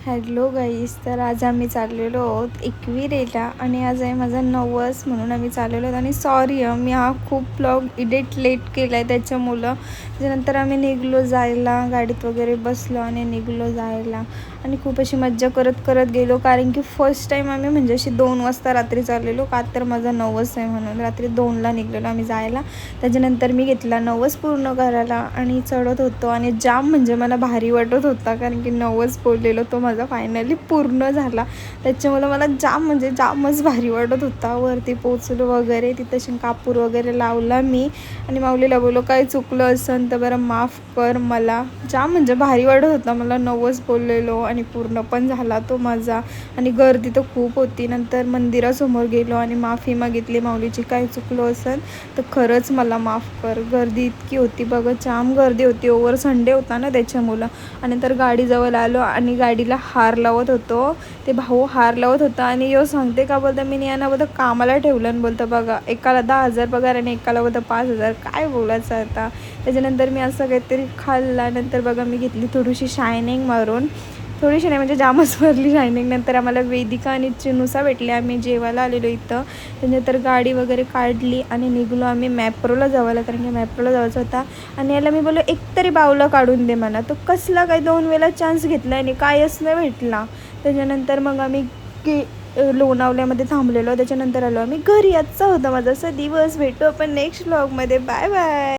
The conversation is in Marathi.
हॅलो गाईस, तर आज आम्ही चाललेलो आहोत एकविरेला आणि आज आहे माझा नवस म्हणून आम्ही चाललेलो आहोत. आणि सॉरी मी हा खूप ब्लॉग एडिट लेट केला आहे त्याच्यामुळं. त्याच्यानंतर आम्ही निघलो जायला, गाडीत वगैरे बसलो आणि निघलो जायला आणि खूप अशी मज्जा करत करत गेलो. कारण की फर्स्ट टाईम आम्ही म्हणजे अशी 2 वाजता रात्री चाललेलो, का तर माझा नवस आहे म्हणून. रात्री 2ला निघलेलो आम्ही जायला. त्याच्यानंतर मी घेतला नवस पूर्ण करायला आणि चढत होतो आणि जाम म्हणजे मला भारी वाटत होता, कारण की नवस बोललेलो तो माझा फायनली पूर्ण झाला. त्याच्यामुळं मला जाम म्हणजे जामच भारी वाटत होता. वरती पोचलो वगैरे, तिथं कापूर वगैरे लावला मी आणि माऊलीला बोललो काही चुकलं असेल तर बरं माफ कर मला. जाम म्हणजे भारी वाटत होता मला, नवस बोललेलो आणि पूर्ण पण झाला तो माझा. आणि गर्दी तर खूप होती. नंतर मंदिरासमोर गेलो आणि माफी मागितली माऊलीची, काही चुकलो असेल तर खरंच मला माफ कर. गर्दी इतकी होती बघा, जाम गर्दी होती. ओव्हर संडे होता ना त्याच्यामुळं. आणि नंतर गाडीजवळ आलो आणि गाडीला हार लावत होतो. ते भाऊ हार लावत होता आणि यो सांगते का बोलतं मी यांना बोलतं कामाला ठेवलं आणि बोलतं बघा एकाला 10,000 पगार आणि एकाला बोलतं 5,000. काय बोलायचं आता. त्याच्यानंतर मी असं काहीतरी खाल्ला. नंतर बघा मी घेतली थोडीशी शायनिंग मारून, थोडीशी नाही म्हणजे जामच भरली शायनिंग. नंतर आम्हाला वेदिका आणि चिनुसा भेटले, आम्ही जेवायला आलेलो इथं. त्याच्यानंतर गाडी वगैरे काढली आणि निघलो आम्ही मॅप्रोला जायला, कारण की मॅप्रोला जायचं होता. आणि याला मी बोललो एकतरी बावला काढून दे मला. तो कसला काही 2 वेळेला चान्स घेतला आणि कायच नाही भेटला. त्याच्यानंतर मग आम्ही लोणावल्यामध्ये थांबलेलो. त्याच्यानंतर आलो आम्ही घरी. आजचा होता माझा असा दिवस. भेटू आपण नेक्स्ट व्लॉगमध्ये. Bye bye.